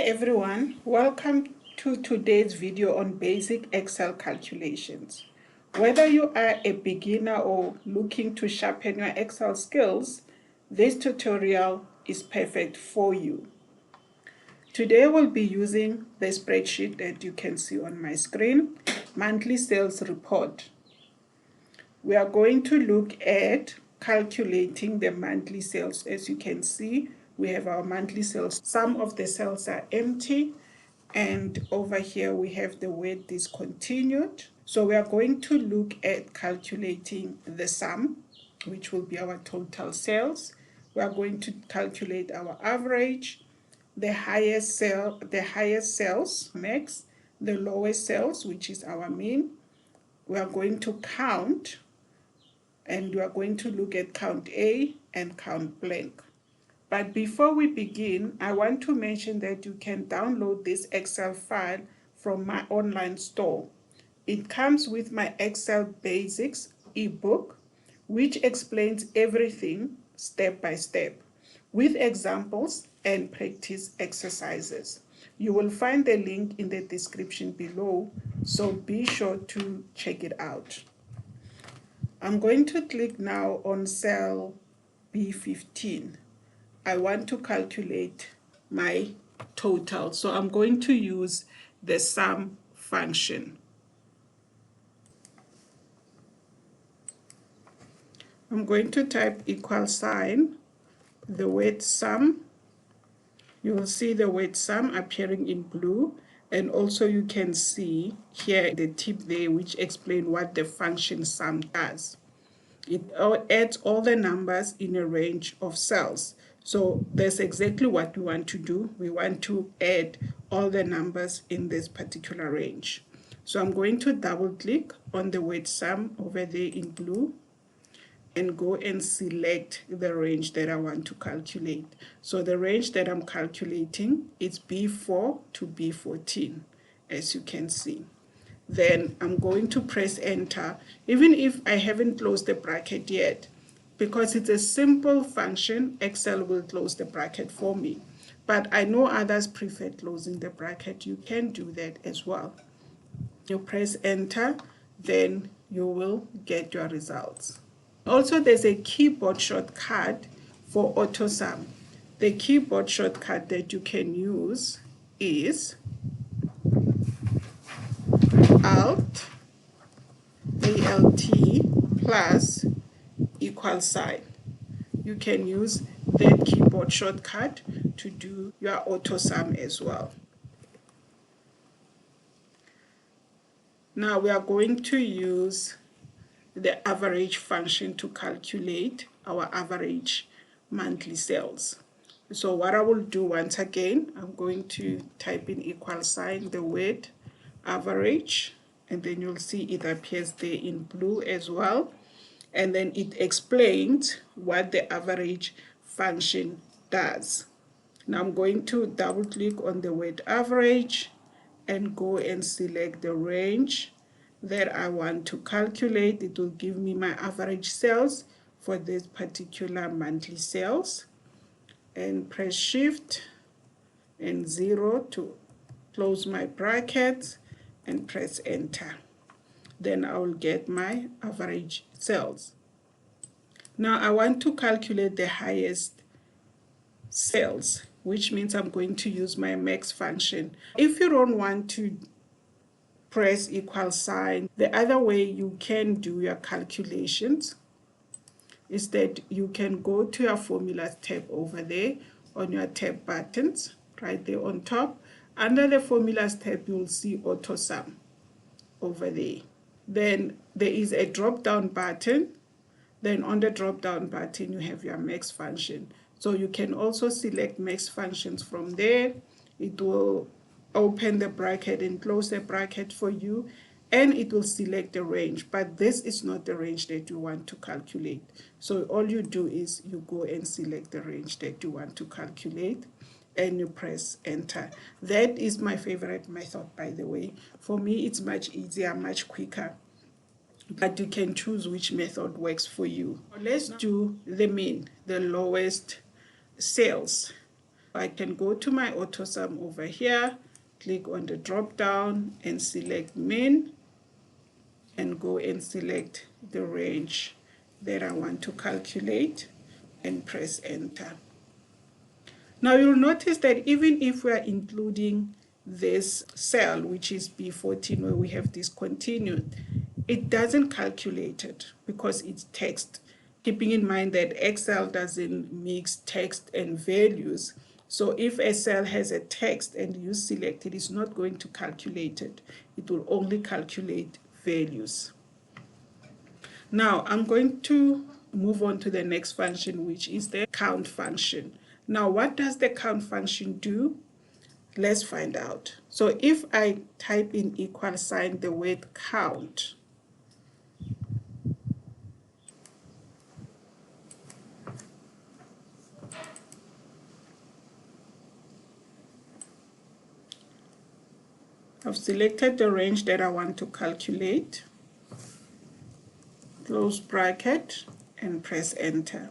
everyone, welcome to today's video on basic Excel calculations. Whether you are a beginner or looking to sharpen your Excel skills, this tutorial is perfect for you. Today we'll be using the spreadsheet that you can see on my screen, monthly sales report. We are going to look at calculating the monthly sales. As you can see, we have our monthly sales. Some of the cells are empty, and over here we have the word discontinued. So we are going to look at calculating the sum, which will be our total sales. We are going to calculate our average, the highest sales, max, the lowest sales, which is our mean. We are going to count, and we are going to look at count A and count blank. But before we begin, I want to mention that you can download this Excel file from my online store. It comes with my Excel Basics ebook, which explains everything step by step, with examples and practice exercises. You will find the link in the description below, so be sure to check it out. I'm going to click now on cell B15. I want to calculate my total, so I'm going to use the sum function. I'm going to type equal sign, the word sum. You will see the word sum appearing in blue, and also you can see here the tip there which explains what the function sum does. It adds all the numbers in a range of cells. So that's exactly what we want to do. We want to add all the numbers in this particular range. So I'm going to double click on the word sum over there in blue and go and select the range that I want to calculate. So the range that I'm calculating is B4 to B14, as you can see. Then I'm going to press enter, even if I haven't closed the bracket yet. Because it's a simple function, Excel will close the bracket for me. But I know others prefer closing the bracket. You can do that as well. You press enter, then you will get your results. Also, there's a keyboard shortcut for AutoSum. The keyboard shortcut that you can use is Alt, plus equal sign. You can use that keyboard shortcut to do your AutoSum as well. Now we are going to use the average function to calculate our average monthly sales. So what I will do once again, I'm going to type in equal sign, the word average, and then you'll see it appears there in blue as well. And then it explains what the average function does. Now I'm going to double click on the word average and go and select the range that I want to calculate. It will give me my average sales for this particular monthly sales. And press shift and 0 to close my brackets and press enter. Then I will get my average sales. Now I want to calculate the highest sales, which means I'm going to use my max function. If you don't want to press equal sign, the other way you can do your calculations is that you can go to your formulas tab over there on your tab buttons, right there on top. Under the formulas tab, you will see AutoSum over there. Then there is a drop down button. Then on the drop down button, you have your max function. So you can also select max functions from there. It will open the bracket and close the bracket for you, and it will select the range. But this is not the range that you want to calculate. So all you do is you go and select the range that you want to calculate, and you press enter. That is my favorite method, by the way. For me, it's much easier, much quicker. But you can choose which method works for you. Let's do the mean, the lowest sales. I can go to my AutoSum over here, click on the drop down and select min, and go and select the range that I want to calculate and press enter. Now you'll notice that even if we are including this cell, which is B14, where we have discontinued, it doesn't calculate it because it's text. Keeping in mind that Excel doesn't mix text and values. So if a cell has a text and you select it, it's not going to calculate it. It will only calculate values. Now I'm going to move on to the next function, which is the count function. Now what does the count function do? Let's find out. So if I type in equal sign the word count, I've selected the range that I want to calculate, close bracket, and press enter.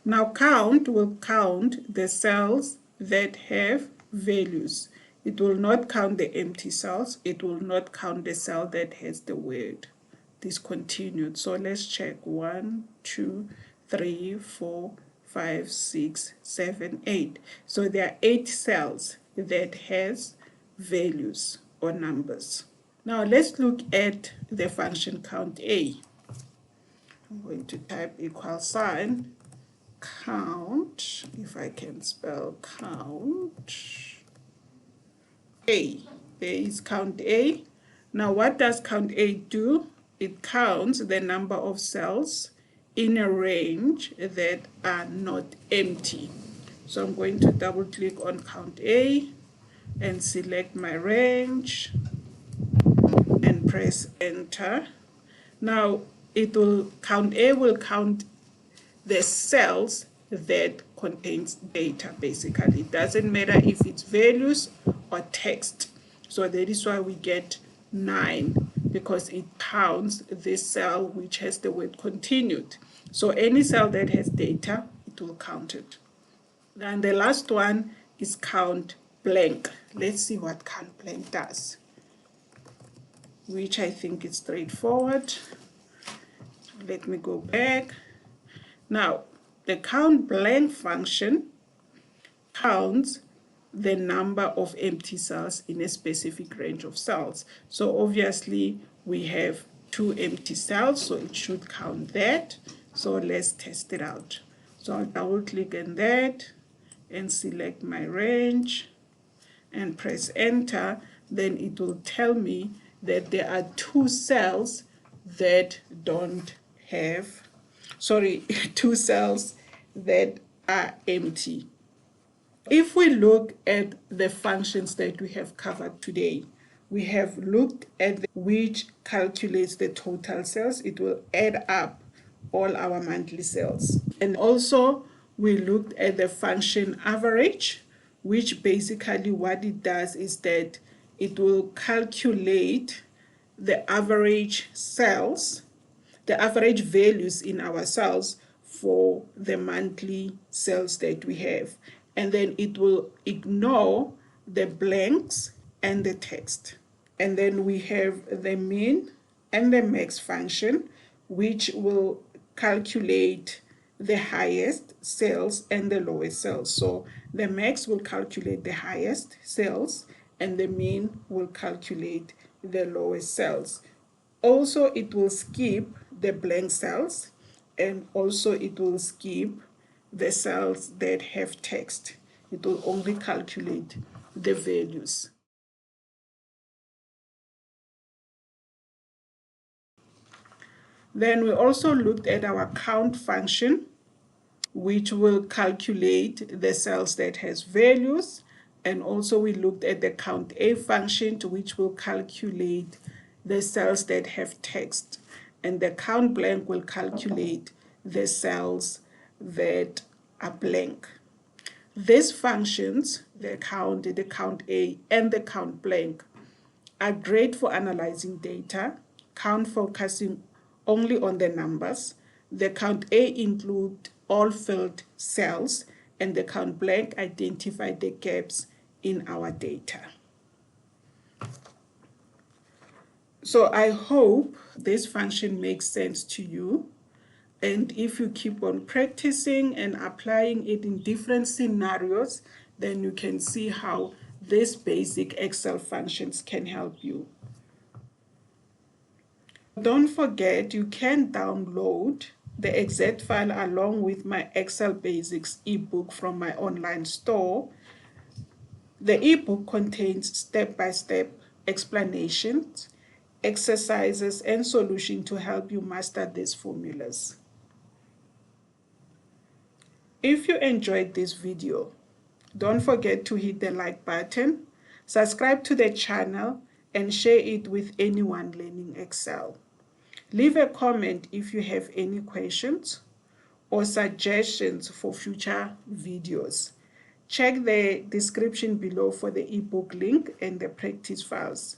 Now count will count the cells that have values. It will not count the empty cells. It will not count the cell that has the word discontinued. So let's check 1, 2, 3, 4, 5, 6, 7, 8. So there are 8 cells that has values or numbers. Now let's look at the function count A. I'm going to type equal sign count, if I can spell count A. There is count A. Now what does count A do? It counts the number of cells in a range that are not empty. So I'm going to double click on count A and select my range and press enter. Now it will count A will count the cells that contains data. Basically, it doesn't matter if it's values or text. So that is why we get 9, because it counts this cell which has the word continued. So any cell that has data, it will count it. Then the last one is count blank. Let's see what count blank does, which I think is straightforward. Let me go back. Now, the count blank function counts the number of empty cells in a specific range of cells. So obviously we have 2 empty cells, so it should count that. So let's test it out. So I'll double click on that and select my range and press enter. Then it will tell me that there are 2 cells that don't have, 2 cells that are empty. If we look at the functions that we have covered today, we have looked at which calculates the total cells. It will add up all our monthly cells. And also we looked at the function average, which basically what it does is that it will calculate the average cells, the average values in our cells for the monthly cells that we have. And then it will ignore the blanks and the text. And then we have the min and the max function, which will calculate the highest cells and the lowest cells. So the max will calculate the highest cells and the min will calculate the lowest cells. Also, it will skip the blank cells, and also it will skip the cells that have text. It will only calculate the values. Then we also looked at our count function, which will calculate the cells that has values, and also we looked at the count A function, which will calculate the cells that have text, and the count blank will calculate the cells that are blank. These functions, the count A and the count blank, are great for analyzing data, count focusing only on the numbers. The count A include all filled cells, and the COUNTBLANK identify the gaps in our data. So I hope this function makes sense to you. And if you keep on practicing and applying it in different scenarios, then you can see how these basic Excel functions can help you. Don't forget, you can download the exact file along with my Excel Basics ebook from my online store. The ebook contains step-by-step explanations, exercises, and solutions to help you master these formulas. If you enjoyed this video, don't forget to hit the like button, subscribe to the channel, and share it with anyone learning Excel. Leave a comment if you have any questions or suggestions for future videos. Check the description below for the ebook link and the practice files.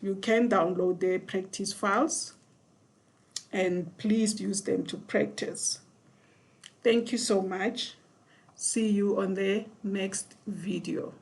You can download the practice files and please use them to practice. Thank you so much. See you on the next video.